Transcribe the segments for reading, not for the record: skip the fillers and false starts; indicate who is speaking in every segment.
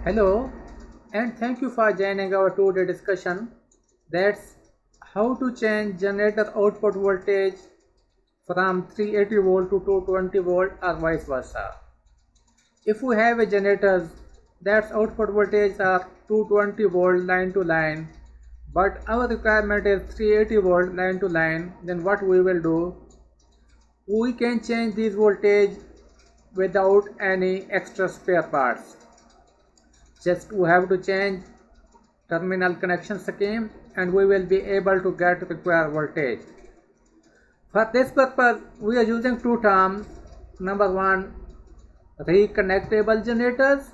Speaker 1: Hello, and thank you for joining our today discussion. That's how to change generator output voltage from 380 volt to 220 volt or vice versa. If we have a generator that's output voltage are 220 volt line to line, but our requirement is 380 volt line to line, then what we will do? We can change this voltage without any extra spare parts. Just we have to change terminal connection scheme and we will be able to get required voltage. For this purpose, we are using two terms. Number one, reconnectable generators.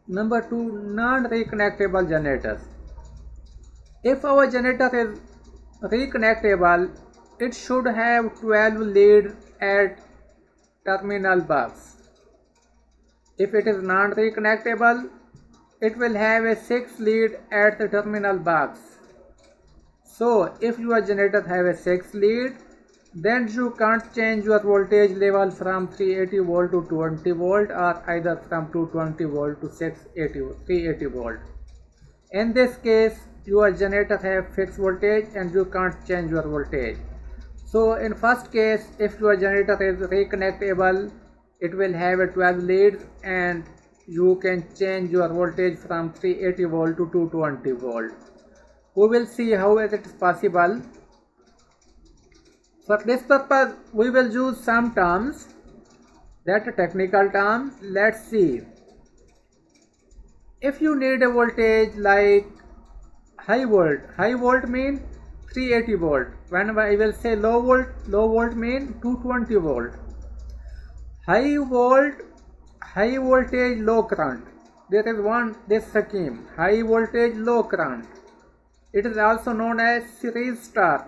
Speaker 1: Number two, non-reconnectable generators. If our generator is reconnectable, it should have 12 leads at terminal box. If it is non-reconnectable, it will have a 6 lead at the terminal box. So if your generator have a 6 lead, then you can't change your voltage level from 380 volt to 220 volt or either from 220 volt to 380 volt. In this case, your generator have fixed voltage and you can't change your voltage. So in first case, if your generator is reconnectable, it will have a 12 leads and you can change your voltage from 380 volt to 220 volt. We will see how it is possible. For this purpose, we will use some terms, that are technical terms. Let's see. If you need a voltage like high volt mean 380 volt. When I will say low volt mean 220 volt. High voltage, low current. There is this scheme, high voltage, low current. It is also known as series star,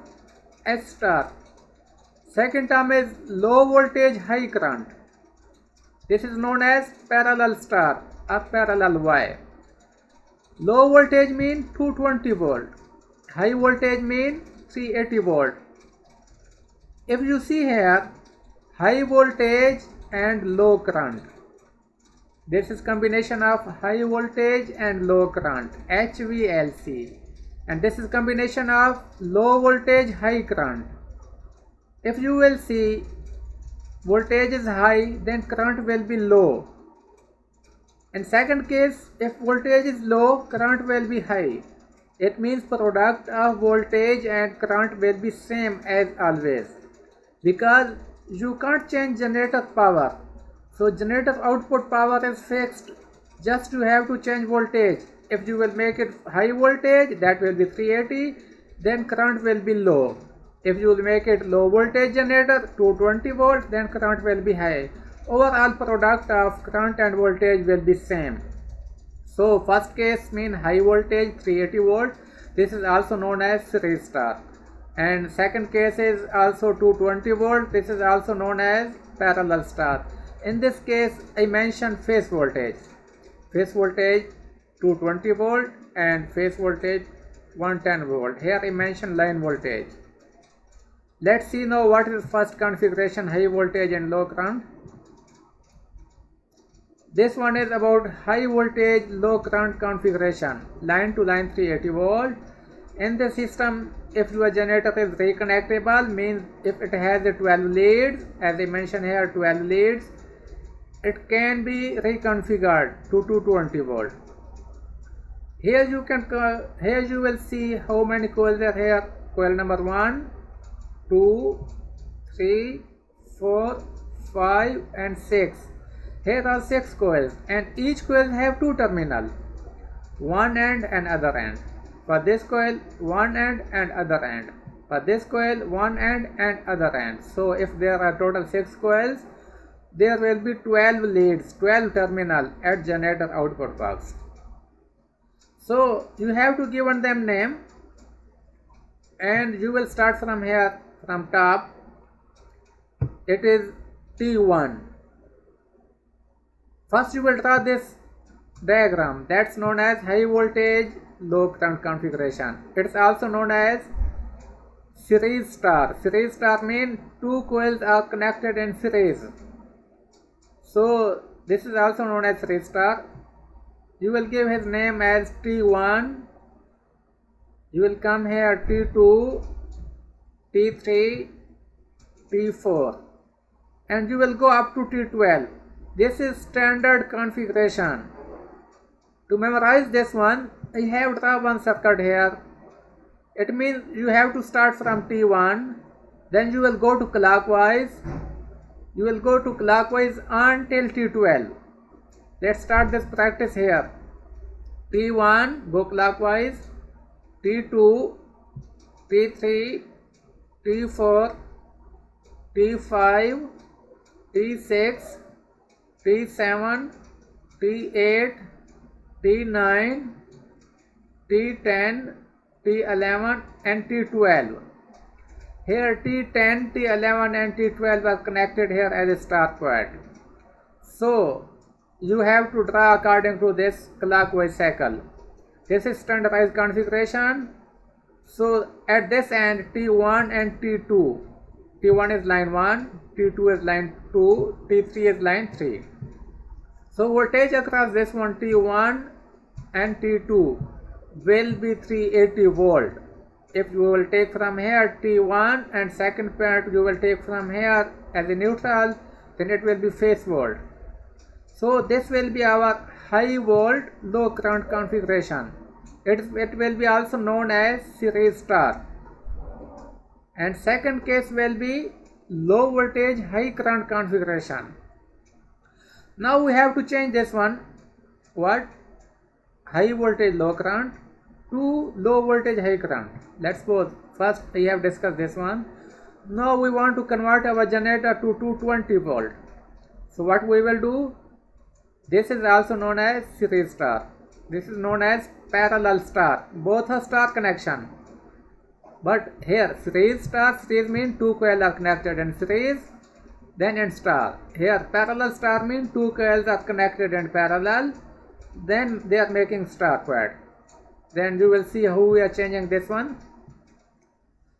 Speaker 1: S star. Second term is low voltage, high current. This is known as parallel star or parallel Y. Low voltage mean 220 volt. High voltage mean 380 volt. If you see here, high voltage and low current. This is combination of high voltage and low current, HVLC. And this is combination of low voltage, high current. If you will see, voltage is high, then current will be low. In second case, if voltage is low, current will be high. It means product of voltage and current will be same as always. Because you can't change generator power. So generator output power is fixed. Just you have to change voltage. If you will make it high voltage, that will be 380, then current will be low. If you will make it low voltage generator, 220 volt, then current will be high. Overall product of current and voltage will be same. So first case mean high voltage 380 volt. This is also known as series star. And second case is also 220 volt. This is also known as parallel star. In this case, I mentioned phase voltage. Phase voltage 220 volt and phase voltage 110 volt. Here I mentioned line voltage. Let's see now what is first configuration, high voltage and low current. This one is about high voltage, low current configuration, line to line 380 volt. In the system, if your generator is reconnectable, means if it has a 12 leads, as I mentioned here 12 leads, it can be reconfigured to 220 volt. Here you will see how many coils are here. Coil number 1, 2, 3, 4, 5 and 6. Here are 6 coils and each coil have 2 terminals, one end and other end. For this coil, one end and other end. For this coil, one end and other end. So if there are total 6 coils, there will be 12 leads, 12 terminal at generator output box. So you have to give them name and you will start from here, from top. It is T1. First you will draw this diagram, that's known as high voltage, low current configuration. It is also known as series star. Series star means 2 coils are connected in series. So this is also known as series star. You will give his name as T1. You will come here T2, T3, T4, and you will go up to T12. This is standard configuration. To memorize this one, I have drawn one circuit here. It means you have to start from T1, then you will go to clockwise. You will go to clockwise until T12. Let's start this practice here. T1, go clockwise. T2, T3, T4, T5, T6, T7, T8, T9, T10, T11 and T12. Here T10, T11 and T12 are connected here as a star quad. So you have to draw according to this clockwise cycle. This is standardized configuration. So at this end T1 and T2. T1 is line 1, T2 is line 2, T3 is line 3. So voltage across this one T1 and T2 will be 380 volt. If you will take from here T1 and second part you will take from here as a neutral, then it will be phase volt. So this will be our high volt low current configuration. It will be also known as series star. And second case will be low voltage high current configuration. Now we have to change this one. What? High voltage low current to low voltage high current. Let's suppose first we have discussed this one. Now we want to convert our generator to 220 volt. So what we will do? This is also known as series star. This is known as parallel star. Both are star connection. But here series star, series means two coils are connected in series, then in star. Here parallel star means two coils are connected in parallel, then they are making star quad. Then you will see how we are changing this one.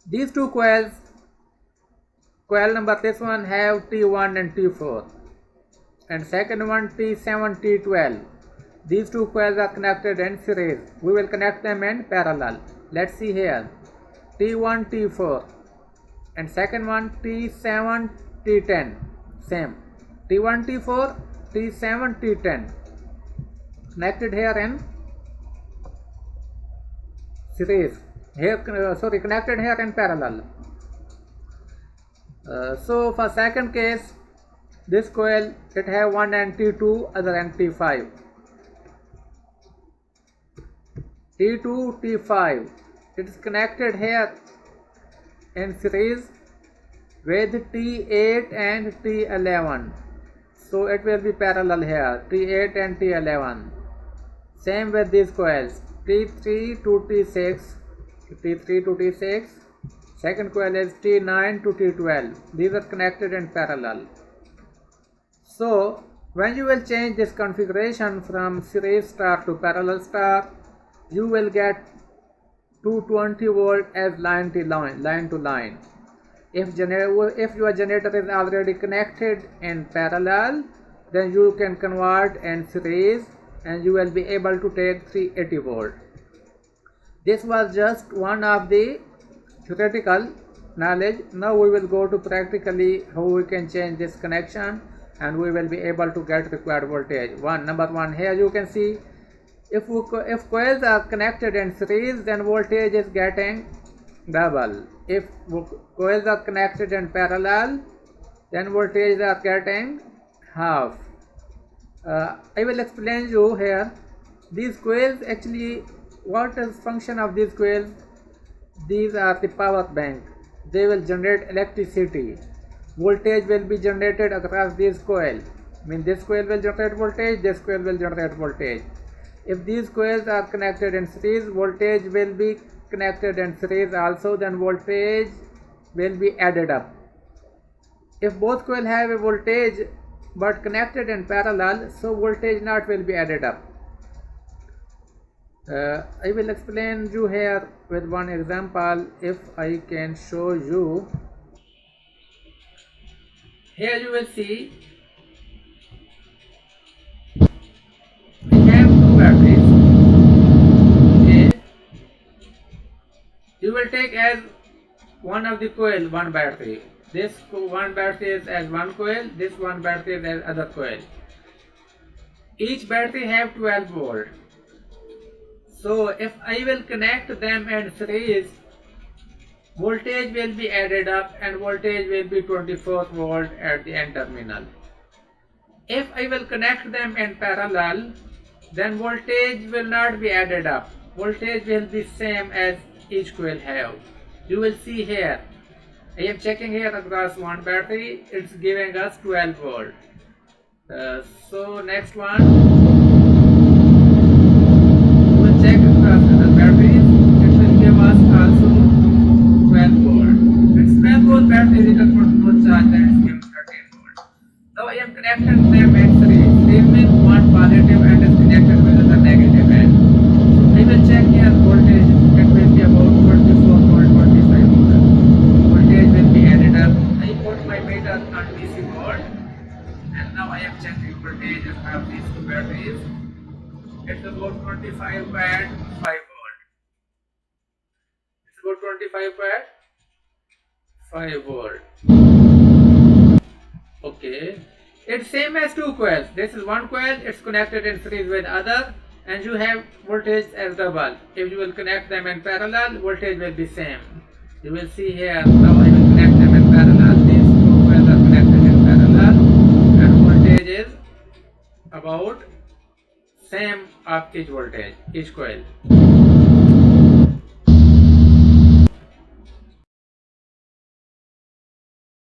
Speaker 1: These two coils, coil number this one have T1 and T4, and second one T7, T12. These two coils are connected in series. We will connect them in parallel. Let's see here. T1, T4, and second one T7, T10. Same. T1, T4, T7, T10. Connected here in series. Here, connected here in parallel. So for second case, this coil it have one end T2, other end T5. T2, T5. It is connected here in series with T8 and T11. So it will be parallel here, T8 and T11. Same with these coils, T3 to T6, T3 to T6. Second coil is T9 to T12. These are connected in parallel. So when you will change this configuration from series star to parallel star, you will get 220 volt as line to line. If your generator is already connected in parallel, then you can convert in series and you will be able to take 380 volt. This was just one of the theoretical knowledge. Now we will go to practically how we can change this connection and we will be able to get required voltage. Number one, here you can see if coils are connected in series, then voltage is getting double. If coils are connected in parallel, then voltage are getting half. I will explain you here. These coils actually, what is function of these coils? These are the power bank. They will generate electricity. Voltage will be generated across these coils. I mean, this coil will generate voltage, this coil will generate voltage. If these coils are connected in series, voltage will be connected in series also, then voltage will be added up. If both coils have a voltage but connected in parallel, so voltage not will be added up. I will explain you here with one example. If I can show you, here you will see we have two batteries. batteries. Okay. You will take as one of the coil one battery. This one battery is as one coil, this one battery is as other coil. Each battery have 12 volt. So if I will connect them in series, voltage will be added up and voltage will be 24 volt at the end terminal. If I will connect them in parallel, then voltage will not be added up. Voltage will be same as each coil have. You will see here. I am checking here across one battery. It's giving us 12 volt. So next one, we will check across the batteries. It will give us also 12 volt. It's 12 volt battery is equal to no charge and it's giving 13 volt. Now I am connected them at 3. 3 means one positive and is connected with the negative end. I will check here voltage. It will be about 24 volt, 25 volt. Voltage will be added up. I put my meter on DC mode. And now I am checking voltage of these two batteries. It's about 25 watt, 5 volt. It's about 25 watt, 5 volt. Okay. It's same as two coils. This is one coil, it's connected in series with other, and you have voltage as double. If you will connect them in parallel, voltage will be same. You will see here, now I will connect them in parallel. These two coils are connected in parallel. Voltage is about same of each voltage, each coil.